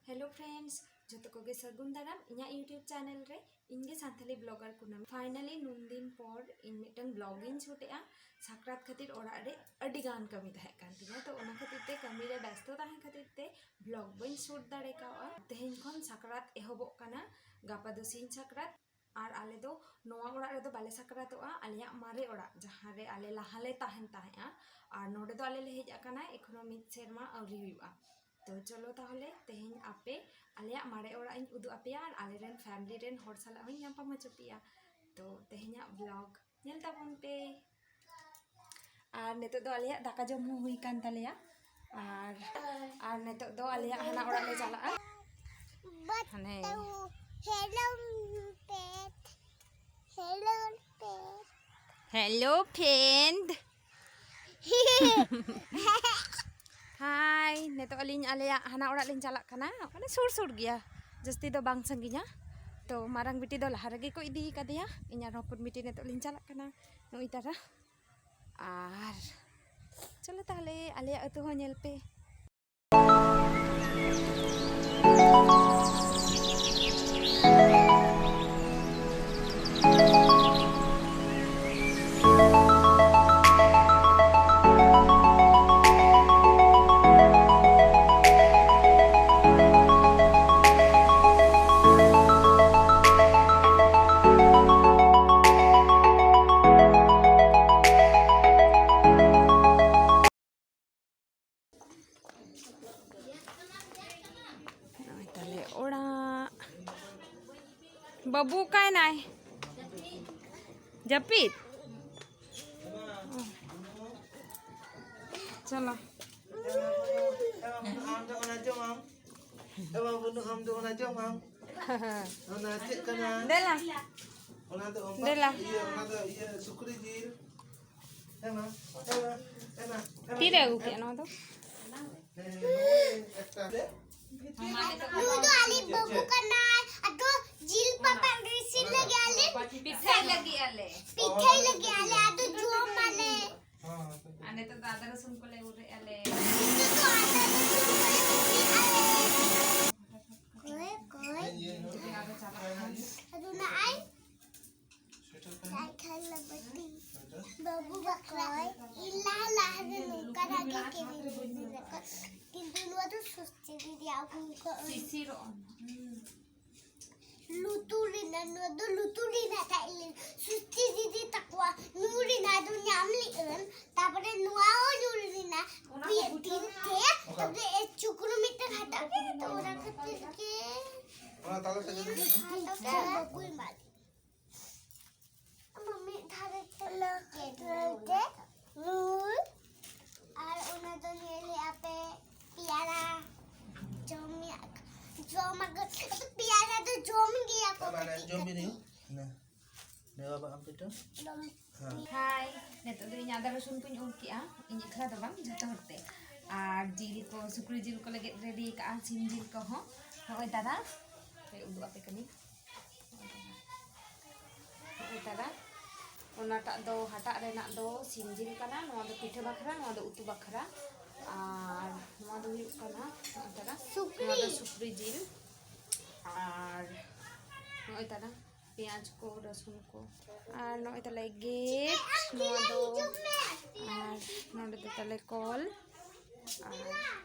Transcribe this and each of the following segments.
Hello friends जो को सगुन दाराम इना यूट्यूब चैनल रे इनगे सानथाली ब्लॉगर कुनाम फाइनली नुन दिन पर इन मिटन ब्लॉगिंग शूटेआ साकरात खातिर ओड़ा रे अडी गान कमी तहे कान तिना तो ओना खातिर ते कमी रे व्यस्त तहे खातिर ते ब्लॉग बन शूट दाड़े कावा तेहेन खन साकरात एहबो काना गापा दो सिन साकरात और आले दो नोआ ओड़ा रे दो बाले साकरातोआ आलिया मारे ओड़ा जहां रे आले लाहाले ताहेन ताहेआ और नोडे दो आले ले हेज आकाना एखोनो मिद सेरमा आवरी हुआ। तो चलो ताहले तेहेन आपे आलिया मारे ओड़ा इन उदु आपेया और आले रेन फैमिली रेन हर साला हूँ नापाम हचोपिया। तो तेहेन्या ब्लॉग नेल ताबोन पे और नेतो दो आलिया दाका जम हुई कान तालेया और नेतो दो आलिया हना ओड़ा ले चलाआ हने हेलो फ्रेंड हाय नेतो अलिन आलिया हना ओड़ा लिन चला कना माने सुर सुर गया जस्ती दो बांग संगिया। तो मारंग बिटी दो लहा रगे को इदी कदिया इना हपन बिटी नेतो लिन चला कना नुई तारा और चलो ताहले आलिया अतु हो नेल पे। बाबू काय नाय जपीत चलो देला देला तीरे अगु के ना तो नुदो आली बबू करना अतो जिल पापा रिसिल लगे आले पिठाई लगी आले अतो जो माले आने तो दादा रसुन को ले उरे आले तो आता कोई अतो ना आई काय खाला बत्ती बबू बकराय इल्ला लाहरे नुका रागे के किंतु नुआ तो सुस्ती दी आगु को सिसिरो luturina no do luturina tailin susti didi takwa nurina do nyamli tapore nuao nurina pitin ke tapore e chukru mitta khata ke to ora khatir ke ona tala se bakul mali mummy dhare tala ke nur ar ona do nele ape piara jomia जोम अगर तो piazza तो जोम गया को जोम भी नहीं ना देवा बा हम तो हाय नेतो दो इना दादा रसुन कुन उरकिया इन इखला दो बांग जतो हरते और जिल को सुक्री जिल को लगे रेडी का सिम जिल को हो होय दादा पे उदु आपे कनी होय दादा ओनाटा दो हटा रेना दो सिम जिल कना नोआ दो पिठे बखरा नोआ दो उतु बखरा और नोआ दो हुयु कना दादा सुक्री जिल और नोय तारा प्याज को रसुन को और नोय ताले गेट नोआ दो और नोडे दो ताले कॉल और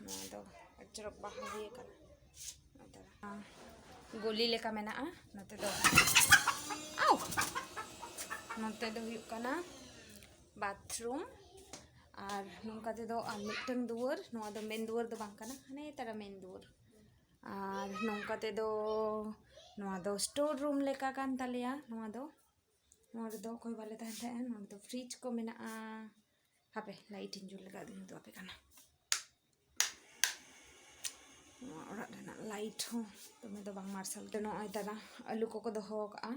नोआ दो अचरक बाहरी कना तारा गोली लेका मेना नते दो आउ नते दो हुयु कना बाथरूम और नोंका ते दो मिटन दुआर नोआ दो मेन दुआर दो बांग कना हने तारा मेन दुआर और नोंका ते दो स्टोर रूम लेका कान तालिया नोआ दो कोई बाले तहन तहन नोआ दो फ्रिज को मेना हापे लाइट इन जुल लगा दिन तो आपे काना नोआ ओड़ा रेना लाइट हो तो मैं दो बांग मार्शल तो नोआ तारा आलू को दोहो का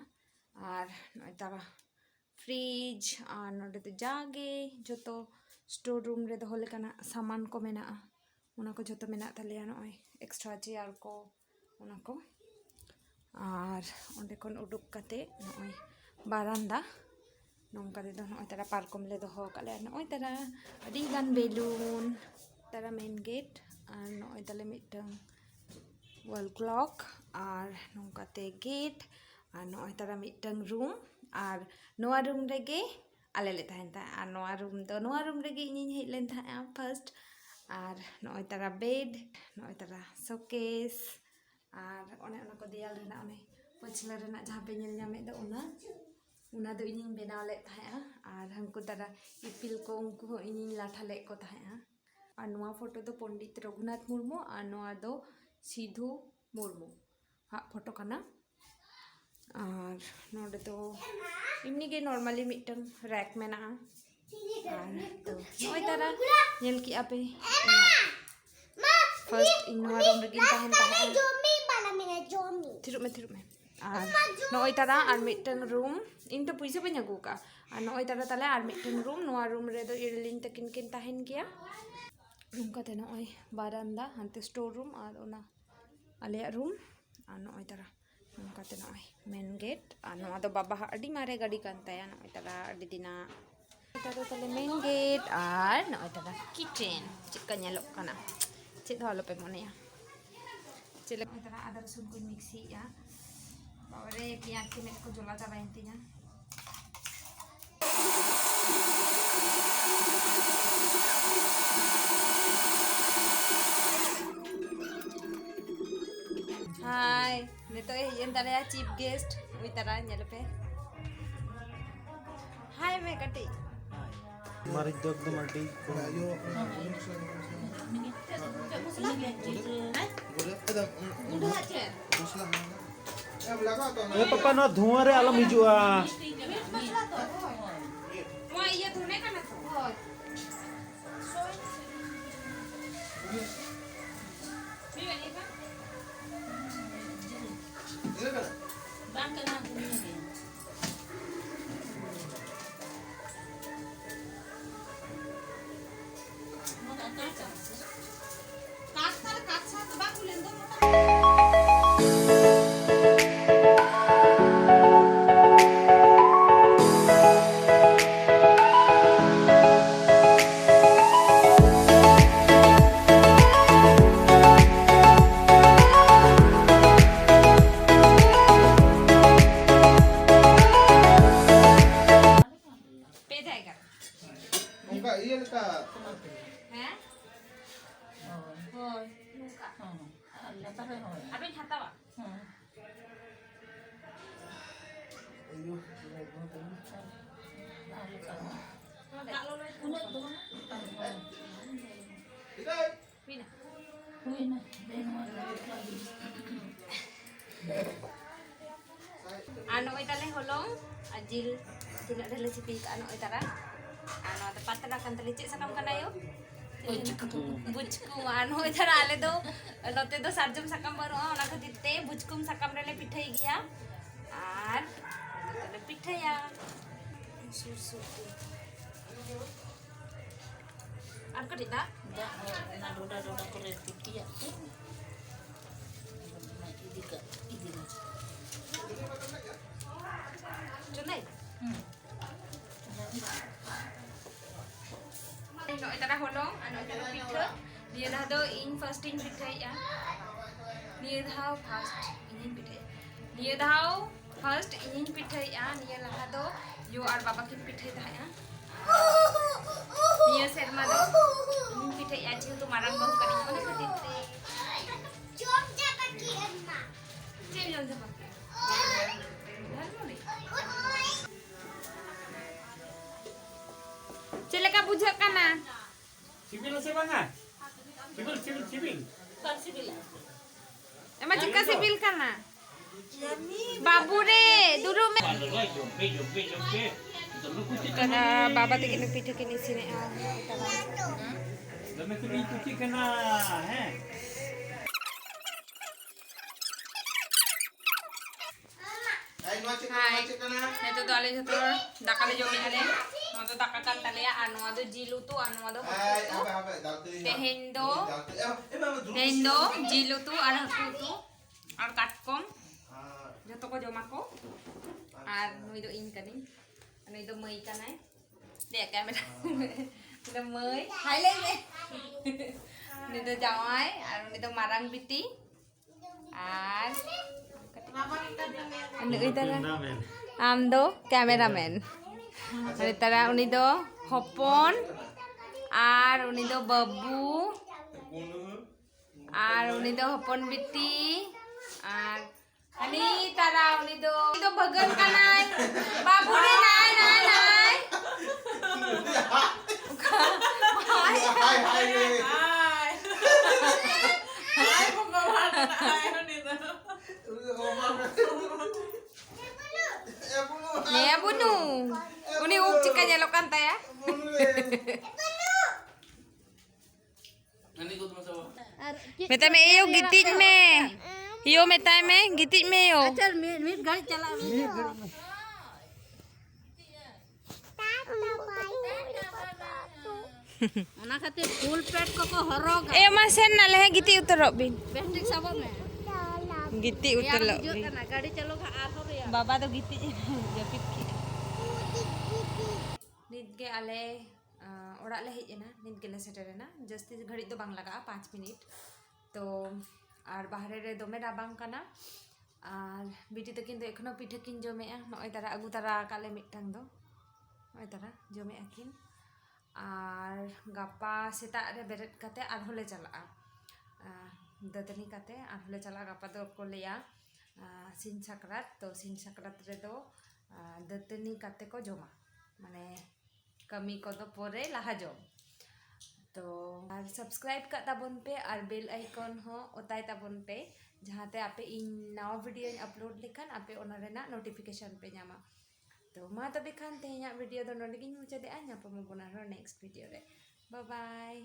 और नोआ तारा फ्रिज और नोडे तो जागे जो तो स्टोर रूम रे दोहो लेकाना सामान को मेना उना को जो मेना तालिया नोय एक्स्ट्रा चेयर को उना को और ओंडे कोन उडुक काते नोय बारांदा नोंका दे नोय तारा पार्कम ले दोहो काले नोय तारा अडी गान बेलून तारा मेन गेट और नोय ताले मिटंग wall clock R nongkate gate R noy tara mitang room R noa room rege ale le tahen ta ar noa room rege iniñ hej len ta first R noy tara bed noy tara showcase R one ona ko dial rena one pachla rena jaha pe nyel nyame do una do iniñ benaw le tahen ar hanku tara ipil ko unku iniñ latha le ko tahen আর নোয়া photo তো পণ্ডিত রঘুনাথ মুর্মু আর নোয়া দো সিধু মুর্মু হ্যাঁ photo কানা আর নোডে তো এমনি গে normally meeting রैक মেনা আর তো নয় তারা নেল কি আপে ফার্স্ট ইন নোয়া রুম রেগিন তাহেন তাহেন জমি বালা মেনা জমি থিরুম মে আর নয় তারা আর মিটং রুম इन तो पैसा पे नगू का और नय तारा ताले और मिटन रूम नोआ रूम रे दो इरलिन तकिन किन ताहेन गया रूम का ते नय बारांदा हानते स्टोर रूम और ओना आले रूम और नय तारा नोका ते नय मेन गेट और नोआ दो बाबा अडी मारे गाड़ी कान ताया नय तारा अडी दिना तारा ताले मेन गेट और नय तारा किचन चिका नेलो काना चेद हलो पे मोनेया चले तारा आदा रसुन को मिक्सी या बाबरे पियाज के मेरे को जोला चाबाइन तिना Hai, nito yan tara ya chief guest. Uy tara nyalo pe. Hai me kati. Mari dog the multi. ए पापा ना धुआं रे आलम हिजुआ Wah iya dhune kana to. उनका ये का Hah? Hoy, nuka. Abin hatawa. Pina. Ano itale holong ajil tidak ada resipi ke ano itara ano ada patra kan telicik sakam kanayo बुचकुम ano itara ale do lote do sarjum sakam baru ona khatirte बुचकुम sakam rele पिठाई गया আর তাহলে পিঠাইয়া সুরসুটি আর কটিটা চলে Noi tara holong, ano tara pitha. Dia dah do in fasting pitha ya. Dia dah fast in pitha. Dia dah fast in pitha ya. Dia lah do yo ar baba kin pitha dah ya. Dia serma do in pitha ya jil tu marang bau kari mana khatir te. Jom jaga ki emma. Jil jom jaba. Cile ka bujak kana? Sibil na siya ba nga? Sibil. Emang jika sibil kana? Babu re, dulu me. Kada baba tingin nagpita kini sini ah. Dami ko rin kuki ka na, he? Hai, itu tuh ale jatuh, dakale jomi ale, no tuh dakakan tali ya, anu ado jilu tuh, anu ado tehendo, jilu tuh, ada aku tuh, ar katkom, jatuh ko jomako, ar nu itu ikan ini, anu itu mei ikan ay, deh kamera, itu mei, highlight deh, itu jawai, anu itu marang biti, আর আম দো cameraman তারা উনি দো হপন আর উনি দো বাবু আর উনি দো হপন বিটি আর ani tara uni do bagan kanai babu re nai nai nai ne bunu uni up chika nyalokan ta ya metai me yo gitit me yo metai me gitit me yo चल meet गाड़ी चला ona खातिर full पेट को हरोगा ए मा sen na lehe giti utarok bin बेस्टिक सब में giti utarok जो तना गाड़ी चलोगा आ हो रे baba do giti japit ki nit ge ale orak le hej ena nit ge le seterena jasti ghadi do bang laga 5 minit to আর বাহারে রে দমে রাবাং কানা আর বিটি তো কিন্তু এখনো পিঠে কিন জমেয়া নয় তারা আগু তারা কালে মিটটাং দো নয় তারা জমে আকিন আর গাপা সেটা রে বেরেট কাতে আর হলে চালা দতনি কাতে আর হলে চালা গাপা তো কোলেয়া সিন সাকরাত তো সিন সাকরাত রে দো দতনি কাতে को জমা মানে कमी को दो परे लाहा जम तो और सब्सक्राइब का ताबन पे और बेल आइकन हो ओताय ताबन पे जहाते आपे इन नवा वीडियो अपलोड लेखान आपे ओना रेना नोटिफिकेशन पे ᱧᱟᱢᱟ तो मा तबे खान तेहेᱧᱟᱜ वीडियो दो नोंडे गिᱧ मुचादे आ ᱧᱟᱯᱟᱢ ᱟᱵᱚᱱ ᱟᱨᱦᱚᱸ नेक्स्ट वीडियो रे बाय बाय।